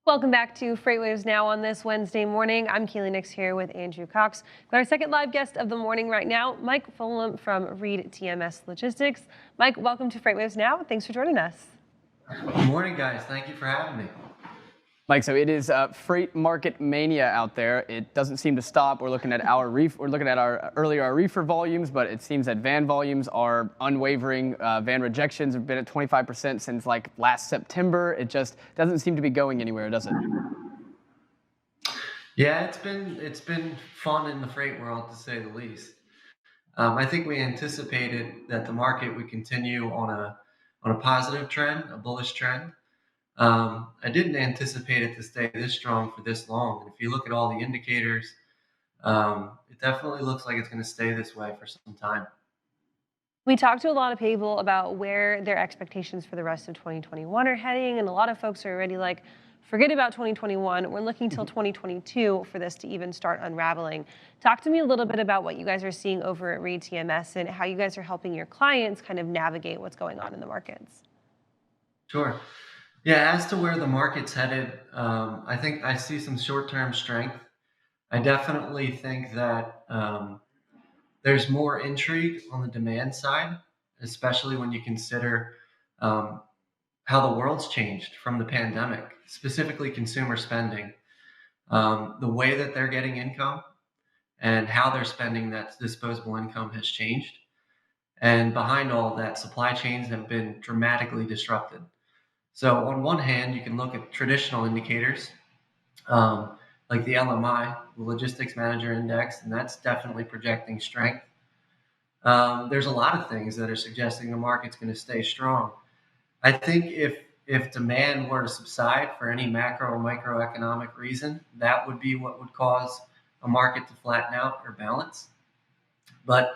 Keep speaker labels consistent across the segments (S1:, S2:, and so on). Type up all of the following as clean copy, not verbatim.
S1: Welcome back to FreightWaves Now on this Wednesday morning. I'm Kaylee Nix here with Andrew Cox. Got our second live guest of the morning right now, Mike Fullam from ReedTMS Logistics. Mike, welcome to FreightWaves Now. Thanks for joining us.
S2: Good morning, guys. Thank you for having me.
S3: Mike, so it is freight market mania out there. It doesn't seem to stop. We're looking at our reefer volumes, but it seems that van volumes are unwavering. Van rejections have been at 25% since like last September. It just doesn't seem to be going anywhere, does it?
S2: Yeah, it's been fun in the freight world, to say the least. I think we anticipated that the market would continue on a positive trend, a bullish trend. I didn't anticipate it to stay this strong for this long. And if you look at all the indicators, it definitely looks like it's going to stay this way for some time.
S1: We talked to a lot of people about where their expectations for the rest of 2021 are heading, and a lot of folks are already like, forget about 2021. We're looking till 2022 for this to even start unraveling. Talk to me a little bit about what you guys are seeing over at ReedTMS and how you guys are helping your clients kind of navigate what's going on in the markets.
S2: Sure. Yeah, as to where the market's headed, I think I see some short-term strength. I definitely think that there's more intrigue on the demand side, especially when you consider how the world's changed from the pandemic, specifically consumer spending, the way that they're getting income and how they're spending that disposable income has changed. And behind all of that, supply chains have been dramatically disrupted. So on one hand, you can look at traditional indicators like the LMI, the Logistics Manager Index, and that's definitely projecting strength. There's a lot of things that are suggesting the market's going to stay strong. I think if demand were to subside for any macro or microeconomic reason, that would be what would cause a market to flatten out or balance. But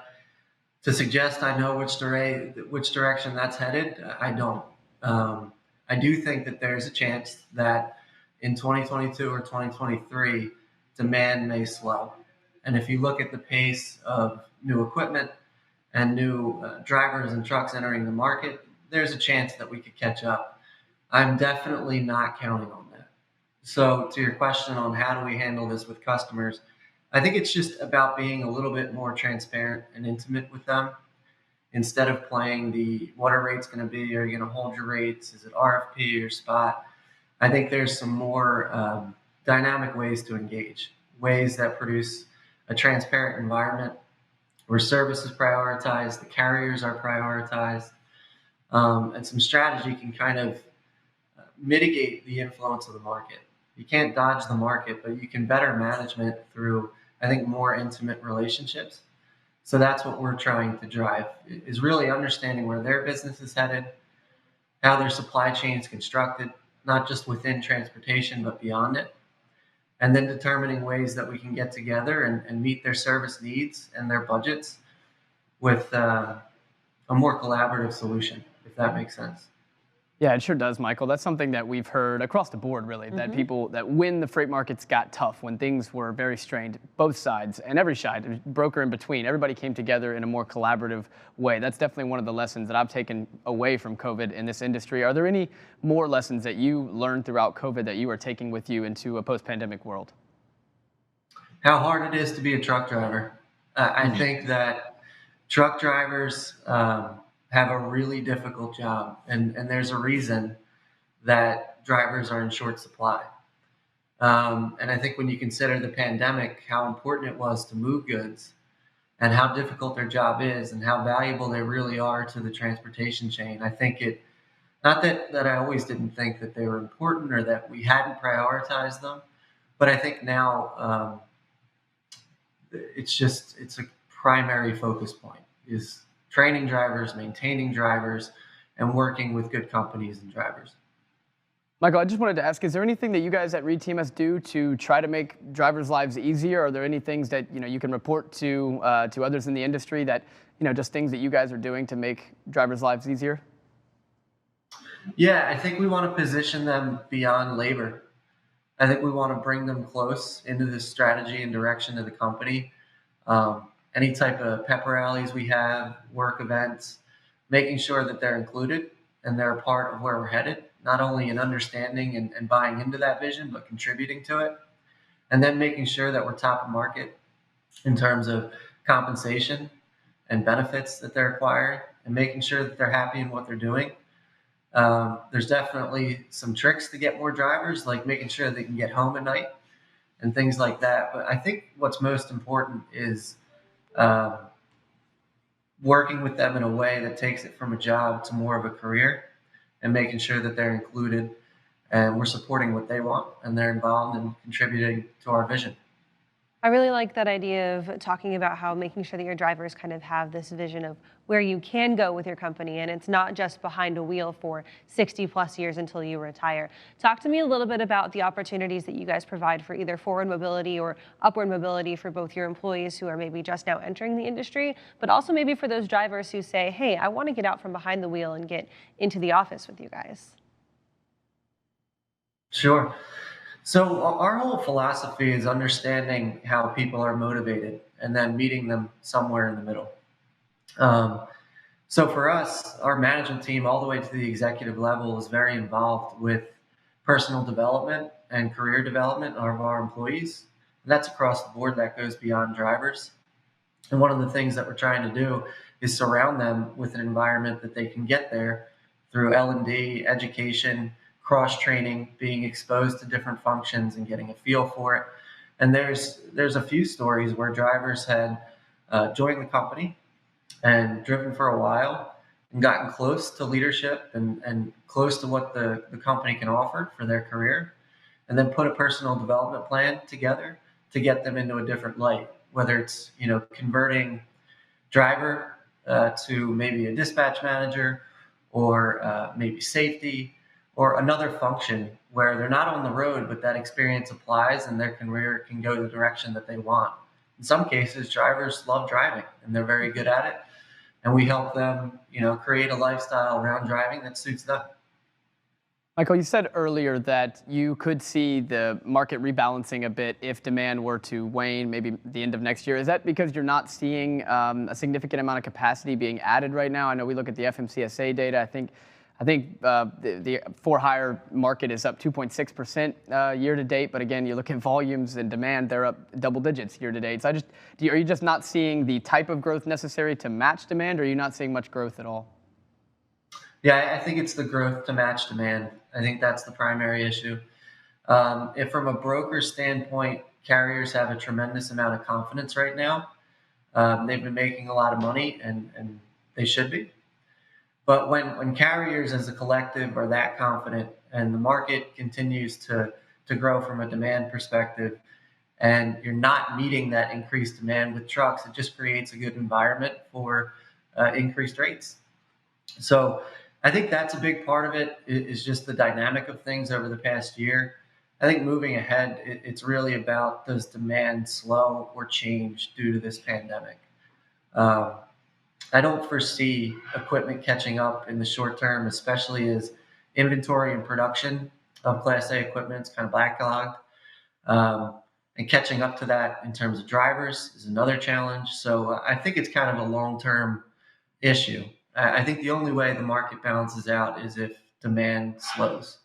S2: to suggest I know which direction that's headed, I don't. I do think that there's a chance that in 2022 or 2023, demand may slow. And if you look at the pace of new equipment and new drivers and trucks entering the market, there's a chance that we could catch up. I'm definitely not counting on that. So to your question on how do we handle this with customers, I think it's just about being a little bit more transparent and intimate with them. Instead of playing the what are rates going to be, are you going to hold your rates, is it RFP or spot? I think there's some more dynamic ways to engage, ways that produce a transparent environment where service is prioritized, the carriers are prioritized, and some strategy can kind of mitigate the influence of the market. You can't dodge the market, but you can better management through, I think, more intimate relationships. So that's what we're trying to drive, is really understanding where their business is headed, how their supply chain is constructed, not just within transportation, but beyond it. And then determining ways that we can get together and meet their service needs and their budgets with a more collaborative solution, if that makes sense.
S3: Yeah, it sure does, Michael. That's something that we've heard across the board, really, that people, that when the freight markets got tough, when things were very strained, both sides and every side, broker in between, everybody came together in a more collaborative way. That's definitely one of the lessons that I've taken away from COVID in this industry. Are there any more lessons that you learned throughout COVID that you are taking with you into a post-pandemic world?
S2: How hard it is to be a truck driver. I think that truck drivers have a really difficult job, and there's a reason that drivers are in short supply. And I think when you consider the pandemic, how important it was to move goods and how difficult their job is and how valuable they really are to the transportation chain, I think not that I always didn't think that they were important or that we hadn't prioritized them, but I think now it's a primary focus point is training drivers, maintaining drivers, and working with good companies and drivers.
S3: Michael, I just wanted to ask, is there anything that you guys at ReedTMS do to try to make drivers' lives easier? Are there any things that you can report to others in the industry that, just things that you guys are doing to make drivers' lives easier?
S2: Yeah, I think we want to position them beyond labor. I think we want to bring them close into the strategy and direction of the company. Any type of pep rallies we have, work events, making sure that they're included and they're a part of where we're headed. not only in understanding and buying into that vision, but contributing to it. And then making sure that we're top of market in terms of compensation and benefits that they're acquiring, and making sure that they're happy in what they're doing. There's definitely some tricks to get more drivers, like making sure they can get home at night and things like that. But I think what's most important is um, working with them in a way that takes it from a job to more of a career, and making sure that they're included and we're supporting what they want and they're involved and contributing to our vision.
S1: I really like that idea of talking about how making sure that your drivers kind of have this vision of where you can go with your company, and it's not just behind a wheel for 60 plus years until you retire. Talk to me a little bit about the opportunities that you guys provide for either forward mobility or upward mobility for both your employees who are maybe just now entering the industry, but also maybe for those drivers who say, hey, I want to get out from behind the wheel and get into the office with you guys.
S2: Sure. So our whole philosophy is understanding how people are motivated and then meeting them somewhere in the middle. Um, so for us, our management team, all the way to the executive level, is very involved with personal development and career development of our employees. And that's across the board. That goes beyond drivers. And one of the things that we're trying to do is surround them with an environment that they can get there through L&D, education, cross training, being exposed to different functions and getting a feel for it. And there's a few stories where drivers had joined the company and driven for a while and gotten close to leadership and close to what the company can offer for their career, and then put a personal development plan together to get them into a different light, whether it's converting driver to maybe a dispatch manager, or maybe safety, or another function where they're not on the road, but that experience applies and their career can go the direction that they want. In some cases, drivers love driving and they're very good at it. And we help them, create a lifestyle around driving that suits them.
S3: Michael, you said earlier that you could see the market rebalancing a bit if demand were to wane, maybe the end of next year. Is that because you're not seeing a significant amount of capacity being added right now? I know we look at the FMCSA data. I think the for-hire market is up 2.6% year to date. But again, you look at volumes and demand; they're up double digits year to date. So are you just not seeing the type of growth necessary to match demand, or are you not seeing much growth at all?
S2: Yeah, I think it's the growth to match demand. I think that's the primary issue. If from a broker standpoint, carriers have a tremendous amount of confidence right now. They've been making a lot of money, and they should be. But when carriers as a collective are that confident and the market continues to grow from a demand perspective, and you're not meeting that increased demand with trucks, it just creates a good environment for increased rates. So I think that's a big part of it, is just the dynamic of things over the past year. I think moving ahead, it's really about, does demand slow or change due to this pandemic? I don't foresee equipment catching up in the short term, especially as inventory and production of Class A equipment is kind of backlogged. And catching up to that in terms of drivers is another challenge. So I think it's kind of a long-term issue. I think the only way the market balances out is if demand slows.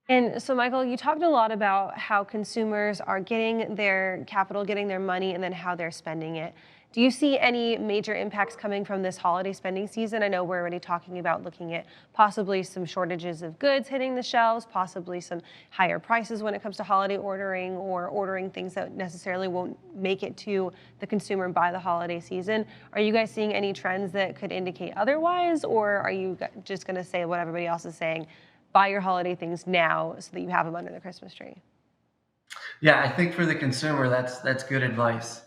S1: And so, Michael, you talked a lot about how consumers are getting their capital, getting their money, and then how they're spending it. Do you see any major impacts coming from this holiday spending season? I know we're already talking about looking at possibly some shortages of goods hitting the shelves, possibly some higher prices when it comes to holiday ordering, or ordering things that necessarily won't make it to the consumer by the holiday season. Are you guys seeing any trends that could indicate otherwise, or are you just going to say what everybody else is saying? Buy your holiday things now so that you have them under the Christmas tree.
S2: Yeah, I think for the consumer, that's good advice.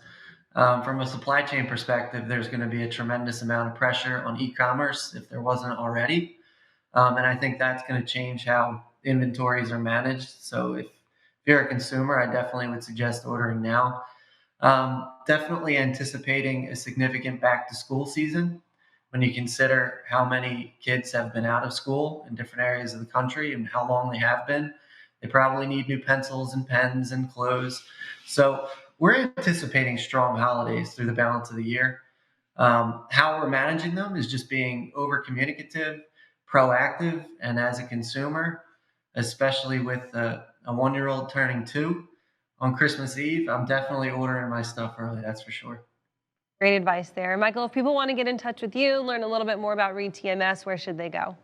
S2: From a supply chain perspective, there's going to be a tremendous amount of pressure on e-commerce if there wasn't already. And I think that's going to change how inventories are managed. So if you're a consumer, I definitely would suggest ordering now. Definitely anticipating a significant back to school season. When you consider how many kids have been out of school in different areas of the country and how long they have been, they probably need new pencils and pens and clothes. So we're anticipating strong holidays through the balance of the year. How we're managing them is just being over communicative, proactive, and as a consumer, especially with a 1-year-old turning 2 on Christmas Eve, I'm definitely ordering my stuff early, that's for sure.
S1: Great advice there. Michael, if people want to get in touch with you, learn a little bit more about ReedTMS, where should they go?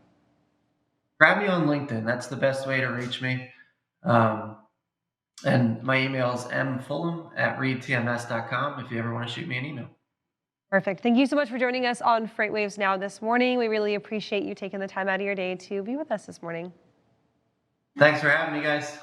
S2: Grab me on LinkedIn. That's the best way to reach me. And my email is mfullam@reedtms.com if you ever want to shoot me an email.
S1: Perfect. Thank you so much for joining us on FreightWaves Now this morning. We really appreciate you taking the time out of your day to be with us this morning.
S2: Thanks for having me, guys.